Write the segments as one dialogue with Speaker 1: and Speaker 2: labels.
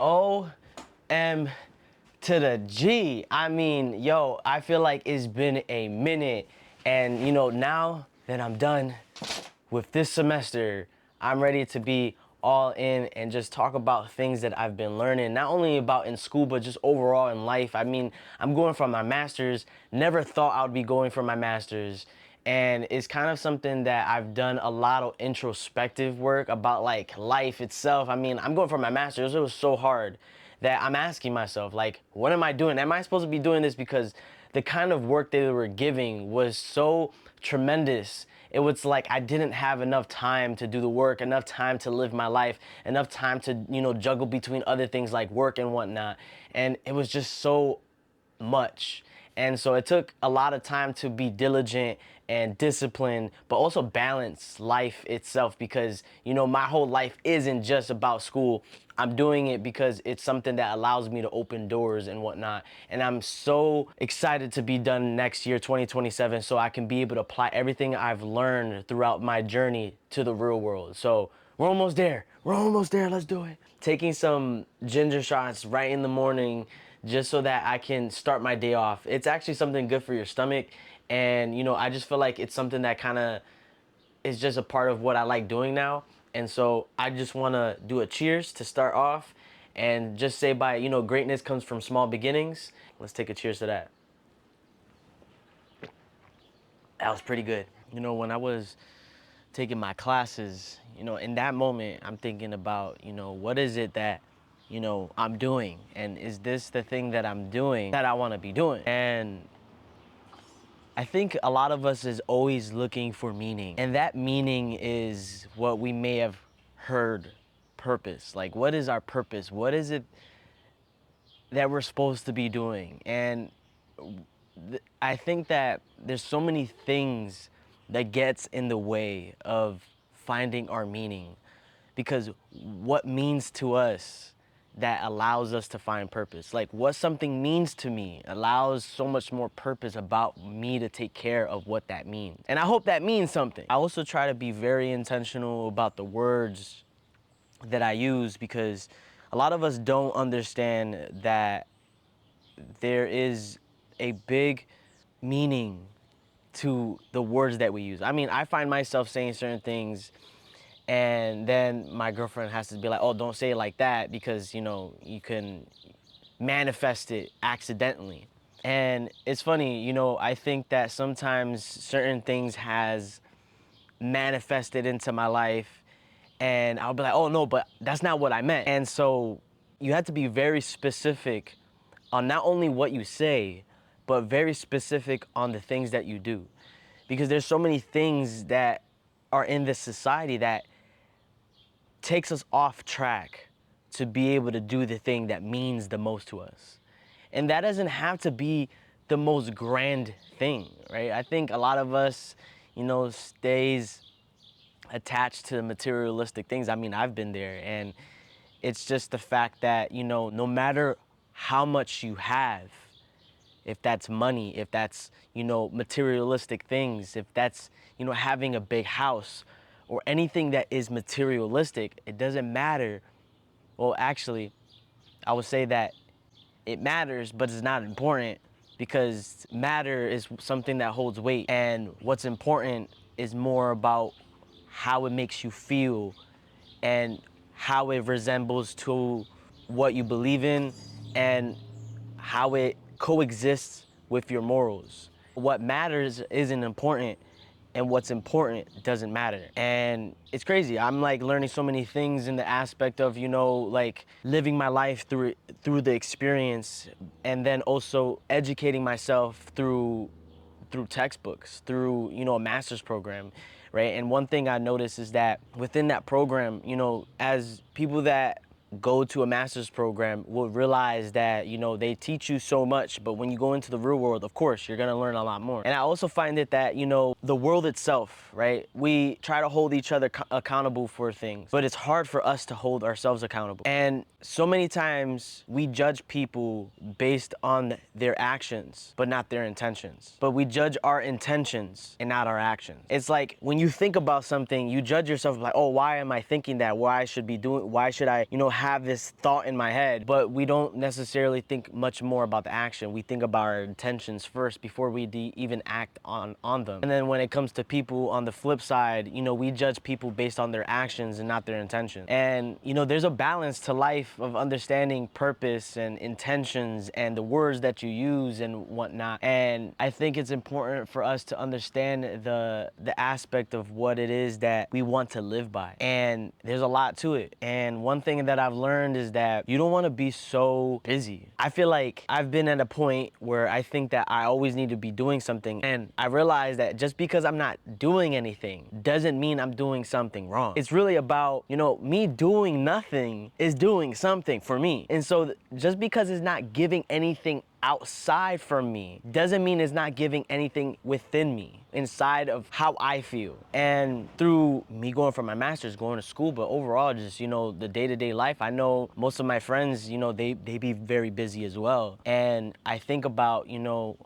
Speaker 1: O-M to the G. I mean, yo, I feel like it's been a minute. And, now that I'm done with this semester, I'm ready to be all in and just talk about things that I've been learning, not only about in school, but just overall in life. I mean, I'm going for my master's, never thought I would be going for my master's. And it's kind of something that I've done a lot of introspective work about, like life itself. I mean, I'm going for my master's. It was so hard that I'm asking myself, like, what am I doing? Am I supposed to be doing this? Because the kind of work they were giving was so tremendous. It was like I didn't have enough time to do the work, enough time to live my life, enough time to, juggle between other things like work and whatnot. And it was just so much. And so it took a lot of time to be diligent and disciplined, but also balance life itself, because, my whole life isn't just about school. I'm doing it because it's something that allows me to open doors and whatnot. And I'm so excited to be done next year, 2027, so I can be able to apply everything I've learned throughout my journey to the real world. So we're almost there. We're almost there. Let's do it. Taking some ginger shots right in the morning just so that I can start my day off. It's actually something good for your stomach. And, I just feel like it's something that kind of is just a part of what I like doing now. And so I just want to do a cheers to start off and just say greatness comes from small beginnings. Let's take a cheers to that. That was pretty good. When I was taking my classes, in that moment, I'm thinking about, what is it that, I'm doing? And is this the thing that I'm doing that I want to be doing? And I think a lot of us is always looking for meaning. And that meaning is what we may have heard purpose. Like, what is our purpose? What is it that we're supposed to be doing? And I think that there's so many things that gets in the way of finding our meaning, because what means to us that allows us to find purpose, like what something means to me allows so much more purpose about me to take care of what that means. And I hope that means something. I also try to be very intentional about the words that I use, because a lot of us don't understand that there is a big meaning to the words that we use. I mean, I find myself saying certain things, and then my girlfriend has to be like, oh, don't say it like that, because, you can manifest it accidentally. And it's funny, I think that sometimes certain things has manifested into my life, and I'll be like, oh no, but that's not what I meant. And so you have to be very specific on not only what you say, but very specific on the things that you do. Because there's so many things that are in this society that takes us off track to be able to do the thing that means the most to us. And that doesn't have to be the most grand thing, right? I think a lot of us, stays attached to materialistic things. I mean, I've been there, and it's just the fact that, no matter how much you have, if that's money, if that's, materialistic things, if that's, having a big house or anything that is materialistic, it doesn't matter. Well, actually, I would say that it matters, but it's not important, because matter is something that holds weight. And what's important is more about how it makes you feel and how it resembles to what you believe in and how it coexists with your morals. What matters isn't important, and what's important doesn't matter. And it's crazy. I'm like learning so many things in the aspect of, like living my life through the experience, and then also educating myself through textbooks, through, a master's program, right? And one thing I noticed is that within that program, as people that go to a master's program will realize that, they teach you so much, but when you go into the real world, of course, you're gonna learn a lot more. And I also find it that, the world itself, right? We try to hold each other accountable for things, but it's hard for us to hold ourselves accountable. And so many times we judge people based on their actions, but not their intentions. But we judge our intentions and not our actions. It's like when you think about something, you judge yourself like, oh, why am I thinking that? Why should I, have this thought in my head? But we don't necessarily think much more about the action. We think about our intentions first before we even act on them. And then when it comes to people on the flip side, we judge people based on their actions and not their intentions. And, there's a balance to life of understanding purpose and intentions and the words that you use and whatnot. And I think it's important for us to understand the aspect of what it is that we want to live by. And there's a lot to it. And one thing that I've learned is that you don't want to be so busy. I feel like I've been at a point where I think that I always need to be doing something. And I realize that just because I'm not doing anything doesn't mean I'm doing something wrong. It's really about, me doing nothing is doing something for me. And so just because it's not giving anything outside from me doesn't mean it's not giving anything within me, inside of how I feel. And through me going for my master's, going to school, but overall just, the day-to-day life, I know most of my friends, they be very busy as well. And I think about,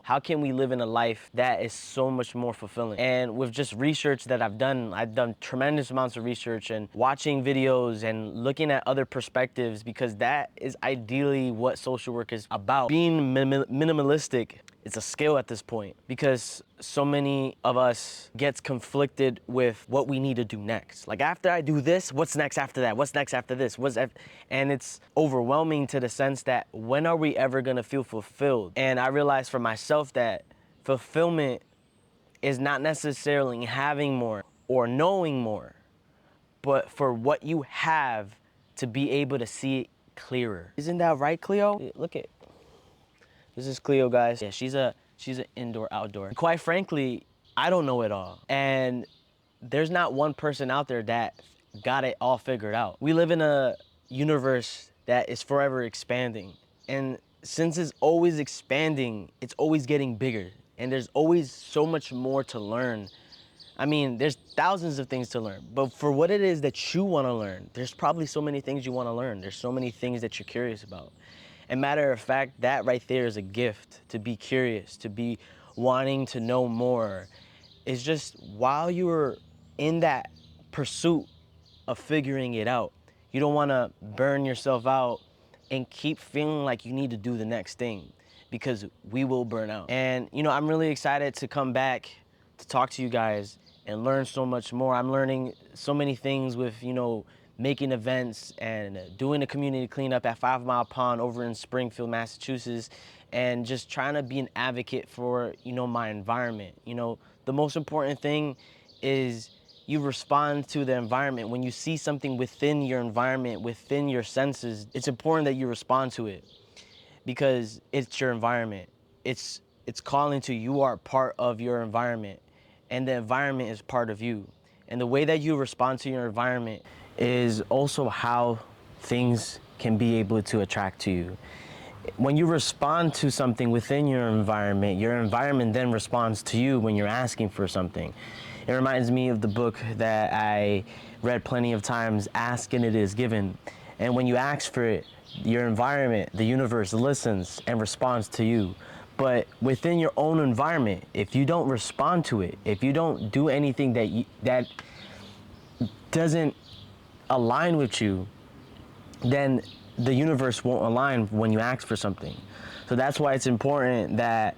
Speaker 1: how can we live in a life that is so much more fulfilling? And with just research that I've done tremendous amounts of research and watching videos and looking at other perspectives, because that is ideally what social work is about. Being minimalistic, it's a skill at this point, because so many of us gets conflicted with what we need to do next. Like, after I do this, what's next after that? What's next after this? And it's overwhelming to the sense that when are we ever gonna feel fulfilled? And I realized for myself that fulfillment is not necessarily having more or knowing more, but for what you have to be able to see it clearer. Isn't that right, Cleo? Look at, this is Cleo, guys. Yeah, she's an indoor outdoor. Quite frankly, I don't know it all. And there's not one person out there that got it all figured out. We live in a universe that is forever expanding. And since it's always expanding, it's always getting bigger. And there's always so much more to learn. I mean, there's thousands of things to learn, but for what it is that you want to learn, there's probably so many things you want to learn. There's so many things that you're curious about. And matter of fact, that right there is a gift, to be curious, to be wanting to know more. It's just while you're in that pursuit of figuring it out, you don't want to burn yourself out and keep feeling like you need to do the next thing, because we will burn out. And, I'm really excited to come back to talk to you guys and learn so much more. I'm learning so many things with, making events and doing a community cleanup at 5 Mile Pond over in Springfield, Massachusetts, and just trying to be an advocate for, my environment. The most important thing is you respond to the environment. When you see something within your environment, within your senses, it's important that you respond to it, because it's your environment. It's calling to you. You are part of your environment, and the environment is part of you. And the way that you respond to your environment is also how things can be able to attract to you. When you respond to something within your environment then responds to you when you're asking for something. It reminds me of the book that I read plenty of times, Ask and It Is Given. And when you ask for it, your environment, the universe, listens and responds to you. But within your own environment, if you don't respond to it, if you don't do anything that doesn't align with you, then the universe won't align when you ask for something. So that's why it's important that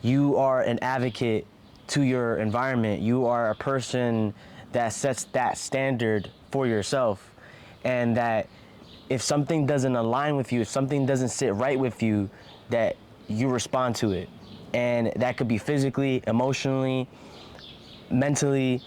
Speaker 1: you are an advocate to your environment. You are a person that sets that standard for yourself, and that if something doesn't align with you, if something doesn't sit right with you, that you respond to it. And that could be physically, emotionally, mentally.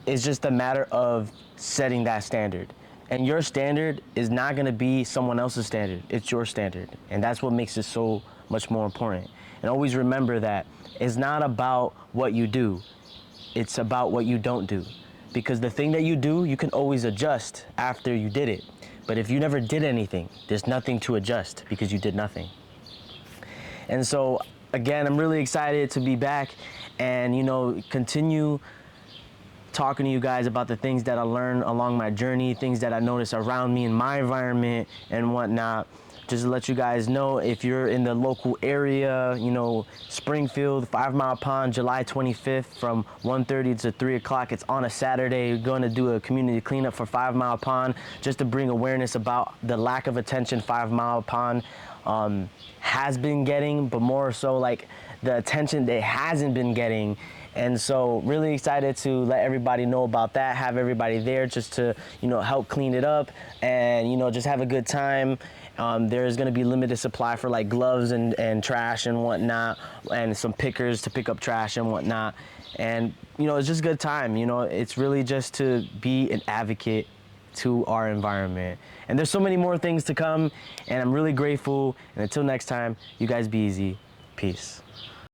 Speaker 1: It's just a matter of setting that standard. And your standard is not gonna be someone else's standard. It's your standard. And that's what makes it so much more important. And always remember that it's not about what you do. It's about what you don't do. Because the thing that you do, you can always adjust after you did it. But if you never did anything, there's nothing to adjust, because you did nothing. And so, again, I'm really excited to be back and, continue talking to you guys about the things that I learned along my journey, things that I noticed around me in my environment and whatnot. Just to let you guys know, if you're in the local area, you know, Springfield, 5 Mile Pond, July 25th from 1:30 to 3 o'clock. It's on a Saturday. We're going to do a community cleanup for 5 Mile Pond just to bring awareness about the lack of attention 5 Mile Pond has been getting, but more so like the attention it hasn't been getting. And so really excited to let everybody know about that, have everybody there just to, you know, help clean it up and, you know, just have a good time. There's going to be limited supply for like gloves and trash and whatnot, and some pickers to pick up trash and whatnot. And, you know, it's just a good time. You know, it's really just to be an advocate to our environment. And there's so many more things to come, and I'm really grateful. And until next time, you guys be easy. Peace.